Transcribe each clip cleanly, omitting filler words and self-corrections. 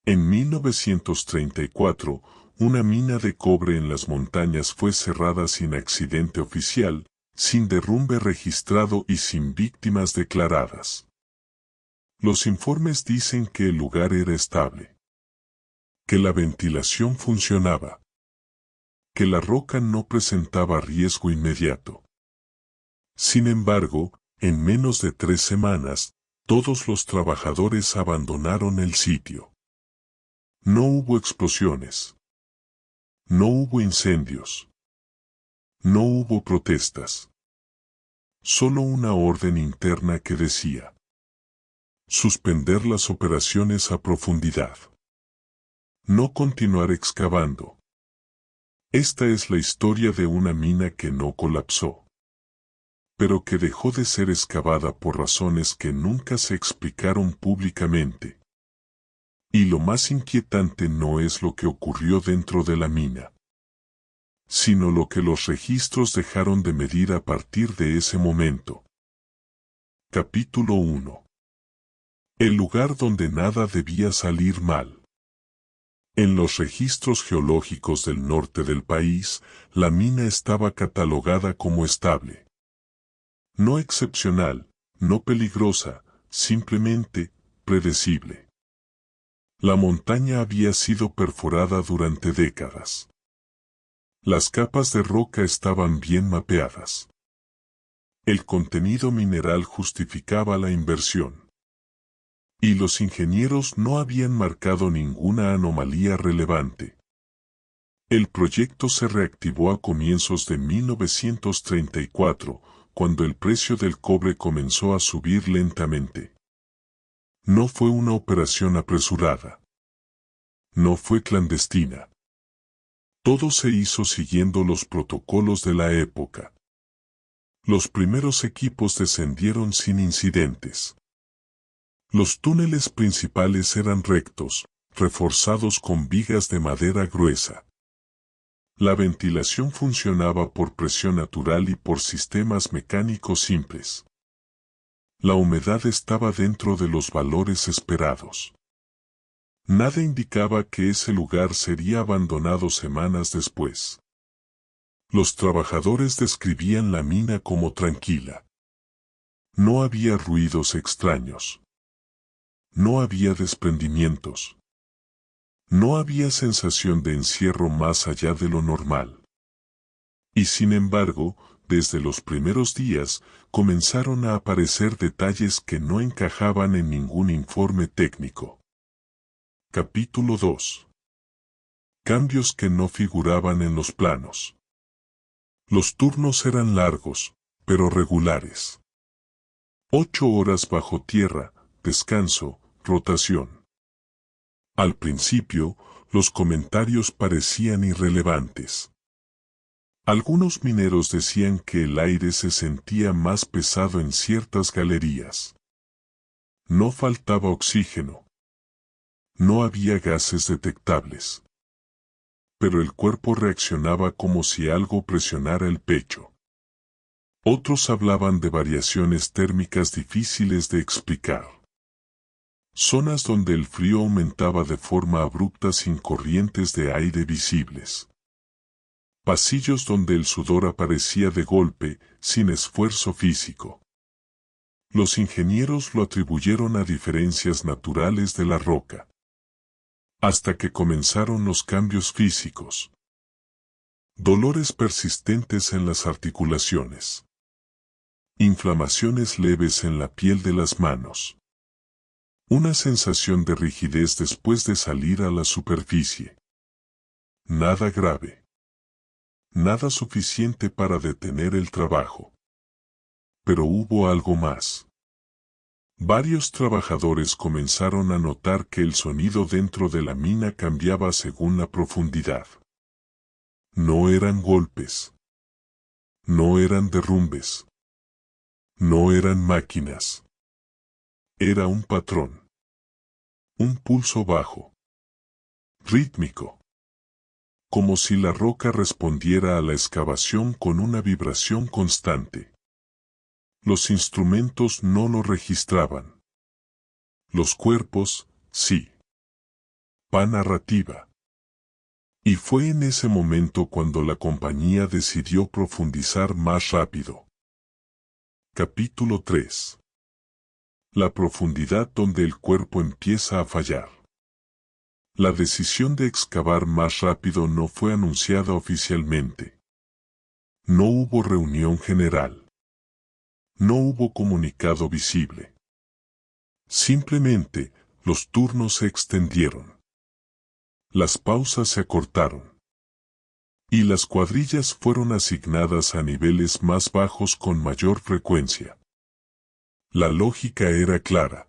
En 1934, una mina de cobre en las montañas fue cerrada sin accidente oficial, sin derrumbe registrado y sin víctimas declaradas. Los informes dicen que el lugar era estable, que la ventilación funcionaba, que la roca no presentaba riesgo inmediato. Sin embargo, en menos de 3 semanas, todos los trabajadores abandonaron el sitio. No hubo explosiones. No hubo incendios. No hubo protestas. Solo una orden interna que decía: suspender las operaciones a profundidad. No continuar excavando. Esta es la historia de una mina que no colapsó, pero que dejó de ser excavada por razones que nunca se explicaron públicamente. Y lo más inquietante no es lo que ocurrió dentro de la mina, sino lo que los registros dejaron de medir a partir de ese momento. Capítulo 1. El lugar donde nada debía salir mal. En los registros geológicos del norte del país, la mina estaba catalogada como estable. No excepcional, no peligrosa, simplemente predecible. La montaña había sido perforada durante décadas. Las capas de roca estaban bien mapeadas. El contenido mineral justificaba la inversión. Y los ingenieros no habían marcado ninguna anomalía relevante. El proyecto se reactivó a comienzos de 1934, cuando el precio del cobre comenzó a subir lentamente. No fue una operación apresurada. No fue clandestina. Todo se hizo siguiendo los protocolos de la época. Los primeros equipos descendieron sin incidentes. Los túneles principales eran rectos, reforzados con vigas de madera gruesa. La ventilación funcionaba por presión natural y por sistemas mecánicos simples. La humedad estaba dentro de los valores esperados. Nada indicaba que ese lugar sería abandonado semanas después. Los trabajadores describían la mina como tranquila. No había ruidos extraños. No había desprendimientos. No había sensación de encierro más allá de lo normal. Y sin embargo, desde los primeros días, comenzaron a aparecer detalles que no encajaban en ningún informe técnico. Capítulo 2. Cambios que no figuraban en los planos. Los turnos eran largos, pero regulares. 8 horas bajo tierra, descanso, rotación. Al principio, los comentarios parecían irrelevantes. Algunos mineros decían que el aire se sentía más pesado en ciertas galerías. No faltaba oxígeno. No había gases detectables. Pero el cuerpo reaccionaba como si algo presionara el pecho. Otros hablaban de variaciones térmicas difíciles de explicar. Zonas donde el frío aumentaba de forma abrupta sin corrientes de aire visibles. Pasillos donde el sudor aparecía de golpe, sin esfuerzo físico. Los ingenieros lo atribuyeron a diferencias naturales de la roca. Hasta que comenzaron los cambios físicos. Dolores persistentes en las articulaciones. Inflamaciones leves en la piel de las manos. Una sensación de rigidez después de salir a la superficie. Nada grave. Nada suficiente para detener el trabajo. Pero hubo algo más. Varios trabajadores comenzaron a notar que el sonido dentro de la mina cambiaba según la profundidad. No eran golpes. No eran derrumbes. No eran máquinas. Era un patrón. Un pulso bajo. Rítmico. Como si la roca respondiera a la excavación con una vibración constante. Los instrumentos no lo registraban. Los cuerpos, sí. Pa narrativa. Y fue en ese momento cuando la compañía decidió profundizar más rápido. Capítulo 3. La profundidad donde el cuerpo empieza a fallar. La decisión de excavar más rápido no fue anunciada oficialmente. No hubo reunión general. No hubo comunicado visible. Simplemente, los turnos se extendieron. Las pausas se acortaron. Y las cuadrillas fueron asignadas a niveles más bajos con mayor frecuencia. La lógica era clara.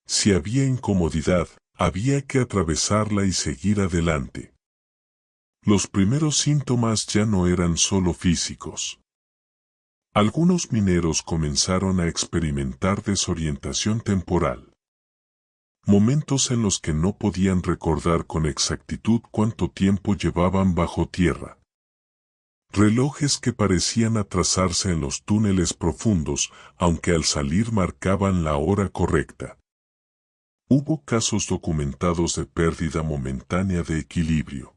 Si había incomodidad, había que atravesarla y seguir adelante. Los primeros síntomas ya no eran solo físicos. Algunos mineros comenzaron a experimentar desorientación temporal. Momentos en los que no podían recordar con exactitud cuánto tiempo llevaban bajo tierra. Relojes que parecían atrasarse en los túneles profundos, aunque al salir marcaban la hora correcta. Hubo casos documentados de pérdida momentánea de equilibrio.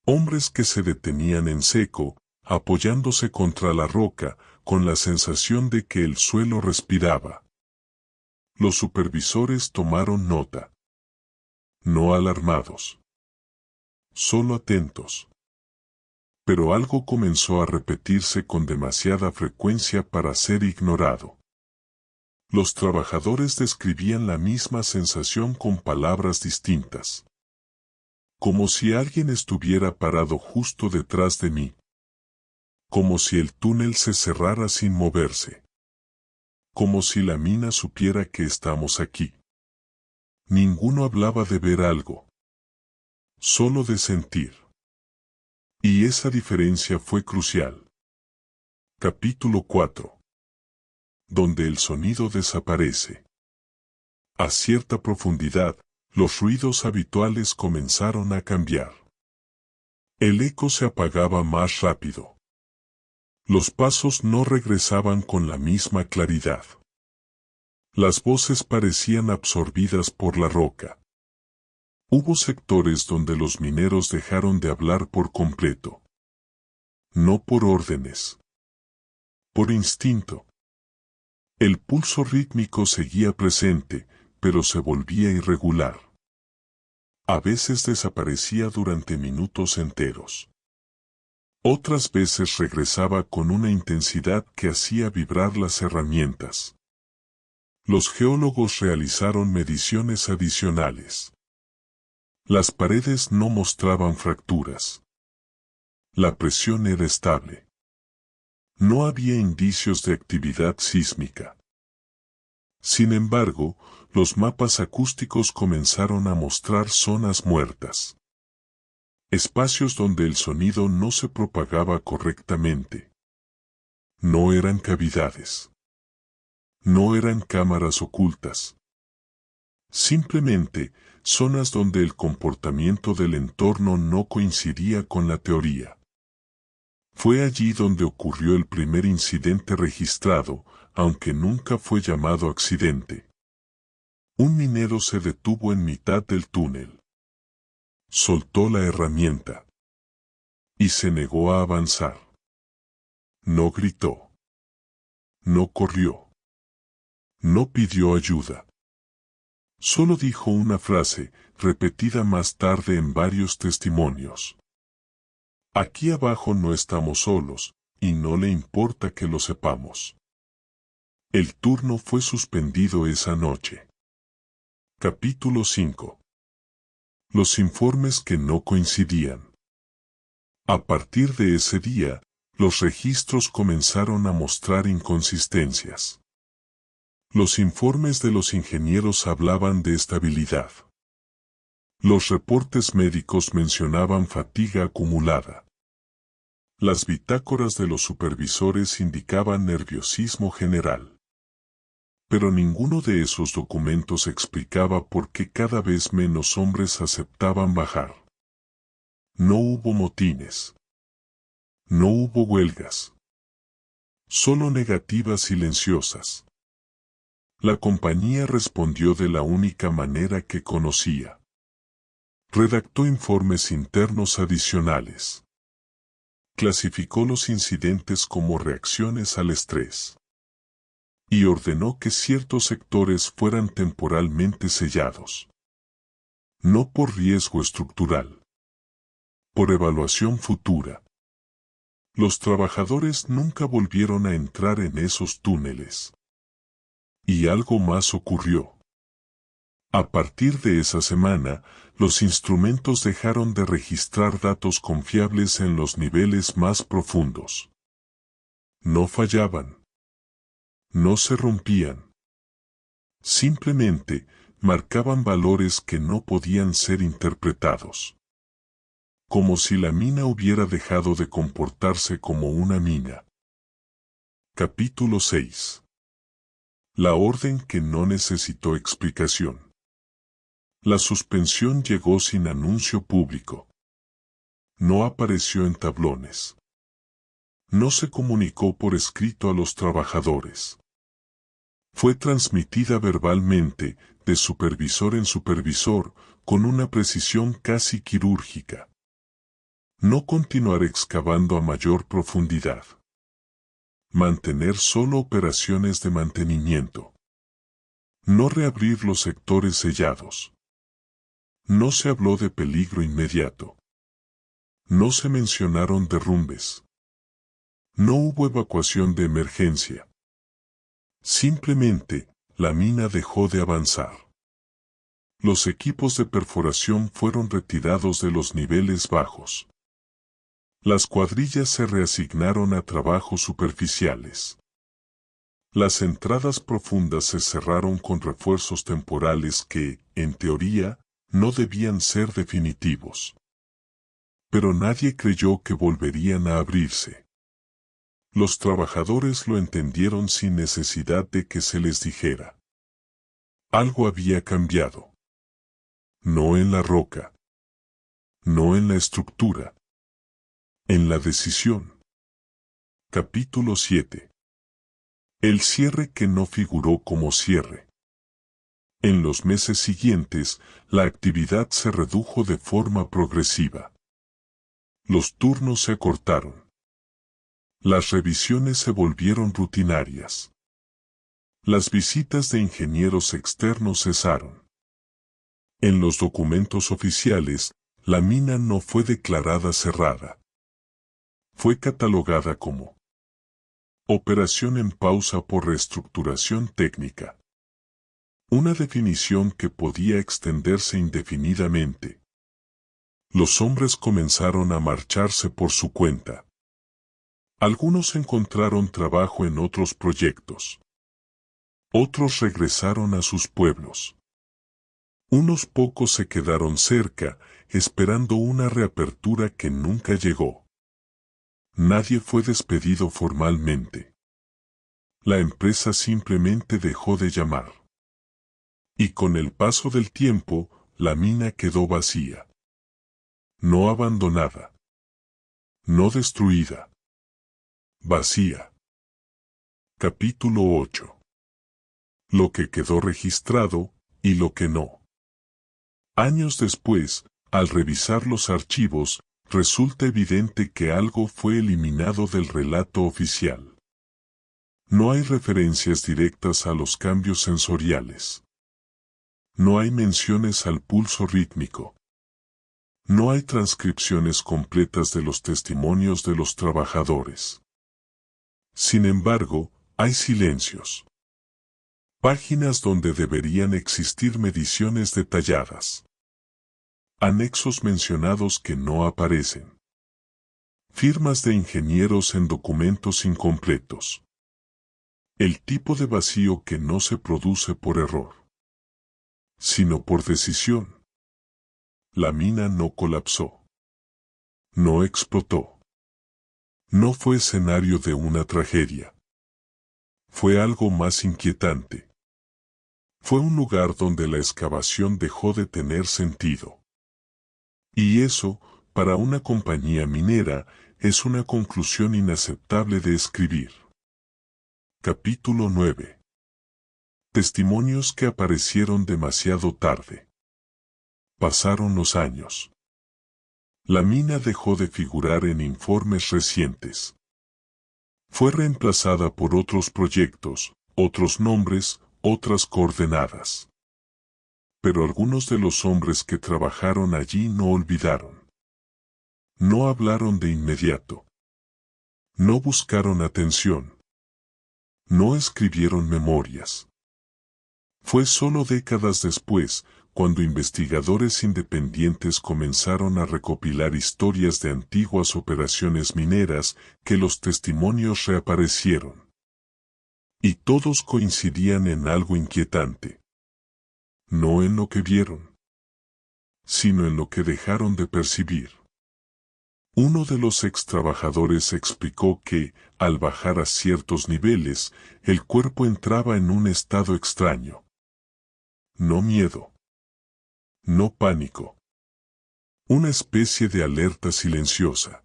Hombres que se detenían en seco, apoyándose contra la roca, con la sensación de que el suelo respiraba. Los supervisores tomaron nota. No alarmados. Solo atentos. Pero algo comenzó a repetirse con demasiada frecuencia para ser ignorado. Los trabajadores describían la misma sensación con palabras distintas. Como si alguien estuviera parado justo detrás de mí. Como si el túnel se cerrara sin moverse. Como si la mina supiera que estamos aquí. Ninguno hablaba de ver algo. Solo de sentir. Y esa diferencia fue crucial. Capítulo 4. Donde el sonido desaparece. A cierta profundidad, los ruidos habituales comenzaron a cambiar. El eco se apagaba más rápido. Los pasos no regresaban con la misma claridad. Las voces parecían absorbidas por la roca. Hubo sectores donde los mineros dejaron de hablar por completo. No por órdenes. Por instinto. El pulso rítmico seguía presente, pero se volvía irregular. A veces desaparecía durante minutos enteros. Otras veces regresaba con una intensidad que hacía vibrar las herramientas. Los geólogos realizaron mediciones adicionales. Las paredes no mostraban fracturas. La presión era estable. No había indicios de actividad sísmica. Sin embargo, los mapas acústicos comenzaron a mostrar zonas muertas. Espacios donde el sonido no se propagaba correctamente. No eran cavidades. No eran cámaras ocultas. Simplemente, zonas donde el comportamiento del entorno no coincidía con la teoría. Fue allí donde ocurrió el primer incidente registrado, aunque nunca fue llamado accidente. Un minero se detuvo en mitad del túnel. Soltó la herramienta. Y se negó a avanzar. No gritó. No corrió. No pidió ayuda. Solo dijo una frase, repetida más tarde en varios testimonios. Aquí abajo no estamos solos, y no le importa que lo sepamos. El turno fue suspendido esa noche. Capítulo 5. Los informes que no coincidían. A partir de ese día, los registros comenzaron a mostrar inconsistencias. Los informes de los ingenieros hablaban de estabilidad. Los reportes médicos mencionaban fatiga acumulada. Las bitácoras de los supervisores indicaban nerviosismo general. Pero ninguno de esos documentos explicaba por qué cada vez menos hombres aceptaban bajar. No hubo motines. No hubo huelgas. Solo negativas silenciosas. La compañía respondió de la única manera que conocía. Redactó informes internos adicionales. Clasificó los incidentes como reacciones al estrés. Y ordenó que ciertos sectores fueran temporalmente sellados. No por riesgo estructural. Por evaluación futura. Los trabajadores nunca volvieron a entrar en esos túneles. Y algo más ocurrió. A partir de esa semana, los instrumentos dejaron de registrar datos confiables en los niveles más profundos. No fallaban. No se rompían. Simplemente, marcaban valores que no podían ser interpretados. Como si la mina hubiera dejado de comportarse como una mina. Capítulo 6. La orden que no necesitó explicación. La suspensión llegó sin anuncio público. No apareció en tablones. No se comunicó por escrito a los trabajadores. Fue transmitida verbalmente, de supervisor en supervisor, con una precisión casi quirúrgica. No continuar excavando a mayor profundidad. Mantener solo operaciones de mantenimiento. No reabrir los sectores sellados. No se habló de peligro inmediato. No se mencionaron derrumbes. No hubo evacuación de emergencia. Simplemente, la mina dejó de avanzar. Los equipos de perforación fueron retirados de los niveles bajos. Las cuadrillas se reasignaron a trabajos superficiales. Las entradas profundas se cerraron con refuerzos temporales que, en teoría, no debían ser definitivos. Pero nadie creyó que volverían a abrirse. Los trabajadores lo entendieron sin necesidad de que se les dijera. Algo había cambiado. No en la roca. No en la estructura. En la decisión. Capítulo 7. El cierre que no figuró como cierre. En los meses siguientes, la actividad se redujo de forma progresiva. Los turnos se acortaron. Las revisiones se volvieron rutinarias. Las visitas de ingenieros externos cesaron. En los documentos oficiales, la mina no fue declarada cerrada. Fue catalogada como operación en pausa por reestructuración técnica. Una definición que podía extenderse indefinidamente. Los hombres comenzaron a marcharse por su cuenta. Algunos encontraron trabajo en otros proyectos. Otros regresaron a sus pueblos. Unos pocos se quedaron cerca, esperando una reapertura que nunca llegó. Nadie fue despedido formalmente. La empresa simplemente dejó de llamar. Y con el paso del tiempo, la mina quedó vacía. No abandonada. No destruida. Vacía. Capítulo 8. Lo que quedó registrado, y lo que no. Años después, al revisar los archivos, resulta evidente que algo fue eliminado del relato oficial. No hay referencias directas a los cambios sensoriales. No hay menciones al pulso rítmico. No hay transcripciones completas de los testimonios de los trabajadores. Sin embargo, hay silencios. Páginas donde deberían existir mediciones detalladas. Anexos mencionados que no aparecen. Firmas de ingenieros en documentos incompletos. El tipo de vacío que no se produce por error, sino por decisión. La mina no colapsó. No explotó. No fue escenario de una tragedia. Fue algo más inquietante. Fue un lugar donde la excavación dejó de tener sentido. Y eso, para una compañía minera, es una conclusión inaceptable de escribir. Capítulo 9. Testimonios que aparecieron demasiado tarde. Pasaron los años. La mina dejó de figurar en informes recientes. Fue reemplazada por otros proyectos, otros nombres, otras coordenadas. Pero algunos de los hombres que trabajaron allí no olvidaron. No hablaron de inmediato. No buscaron atención. No escribieron memorias. Fue solo décadas después, cuando investigadores independientes comenzaron a recopilar historias de antiguas operaciones mineras, que los testimonios reaparecieron. Y todos coincidían en algo inquietante. No en lo que vieron, sino en lo que dejaron de percibir. Uno de los extrabajadores explicó que, al bajar a ciertos niveles, el cuerpo entraba en un estado extraño. No miedo. No pánico. Una especie de alerta silenciosa.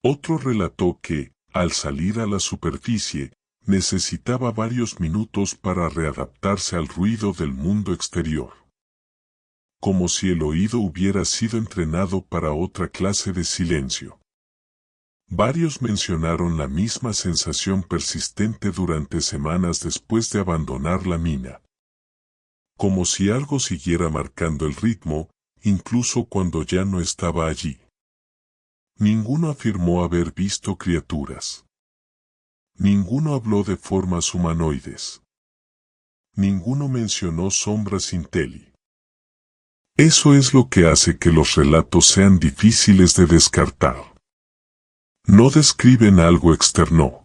Otro relató que, al salir a la superficie, necesitaba varios minutos para readaptarse al ruido del mundo exterior. Como si el oído hubiera sido entrenado para otra clase de silencio. Varios mencionaron la misma sensación persistente durante semanas después de abandonar la mina. Como si algo siguiera marcando el ritmo, incluso cuando ya no estaba allí. Ninguno afirmó haber visto criaturas. Ninguno habló de formas humanoides. Ninguno mencionó sombras inteli. Eso es lo que hace que los relatos sean difíciles de descartar. No describen algo externo.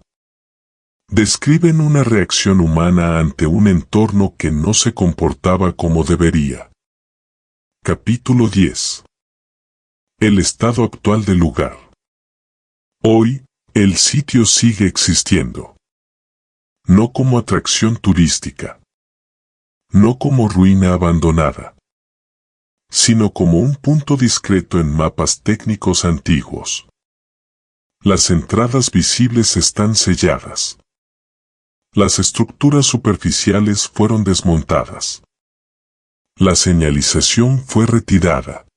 Describen una reacción humana ante un entorno que no se comportaba como debería. Capítulo 10. El estado actual del lugar. Hoy, el sitio sigue existiendo. No como atracción turística. No como ruina abandonada. Sino como un punto discreto en mapas técnicos antiguos. Las entradas visibles están selladas. Las estructuras superficiales fueron desmontadas. La señalización fue retirada.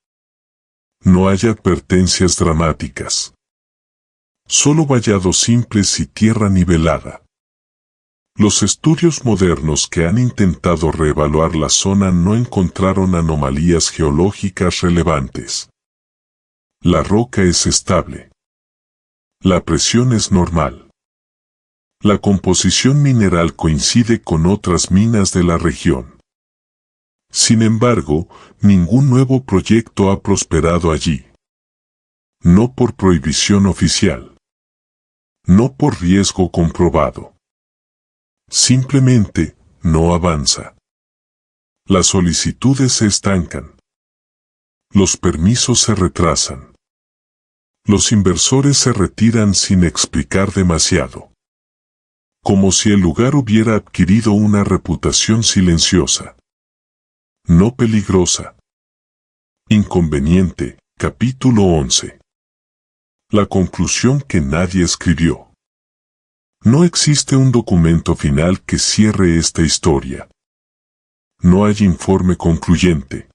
No hay advertencias dramáticas. Solo vallados simples y tierra nivelada. Los estudios modernos que han intentado reevaluar la zona no encontraron anomalías geológicas relevantes. La roca es estable. La presión es normal. La composición mineral coincide con otras minas de la región. Sin embargo, ningún nuevo proyecto ha prosperado allí. No por prohibición oficial. No por riesgo comprobado. Simplemente, no avanza. Las solicitudes se estancan. Los permisos se retrasan. Los inversores se retiran sin explicar demasiado. Como si el lugar hubiera adquirido una reputación silenciosa. No peligrosa. Inconveniente, capítulo 11. La conclusión que nadie escribió. No existe un documento final que cierre esta historia. No hay informe concluyente.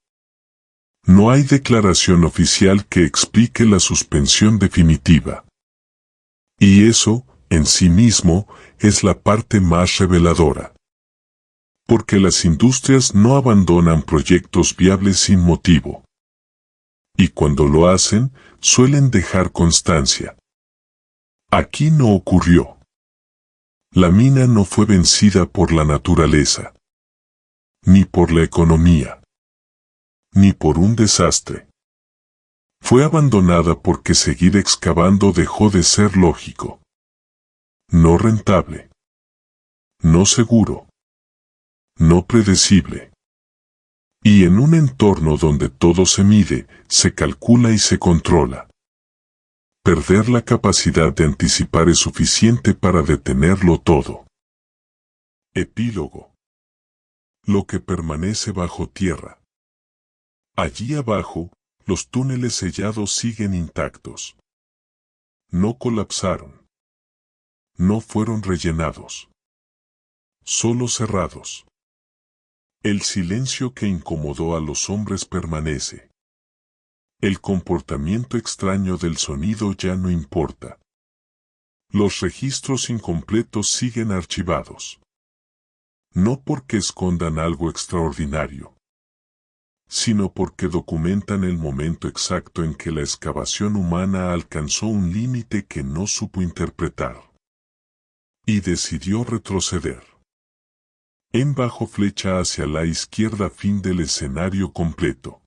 No hay declaración oficial que explique la suspensión definitiva. Y eso, en sí mismo, es la parte más reveladora. Porque las industrias no abandonan proyectos viables sin motivo. Y cuando lo hacen, suelen dejar constancia. Aquí no ocurrió. La mina no fue vencida por la naturaleza, ni por la economía, ni por un desastre. Fue abandonada porque seguir excavando dejó de ser lógico. No rentable. No seguro. No predecible. Y en un entorno donde todo se mide, se calcula y se controla. Perder la capacidad de anticipar es suficiente para detenerlo todo. Epílogo. Lo que permanece bajo tierra. Allí abajo, los túneles sellados siguen intactos. No colapsaron. No fueron rellenados. Solo cerrados. El silencio que incomodó a los hombres permanece. El comportamiento extraño del sonido ya no importa. Los registros incompletos siguen archivados. No porque escondan algo extraordinario, sino porque documentan el momento exacto en que la excavación humana alcanzó un límite que no supo interpretar. Y decidió retroceder. En bajo flecha hacia la izquierda, fin del escenario completo.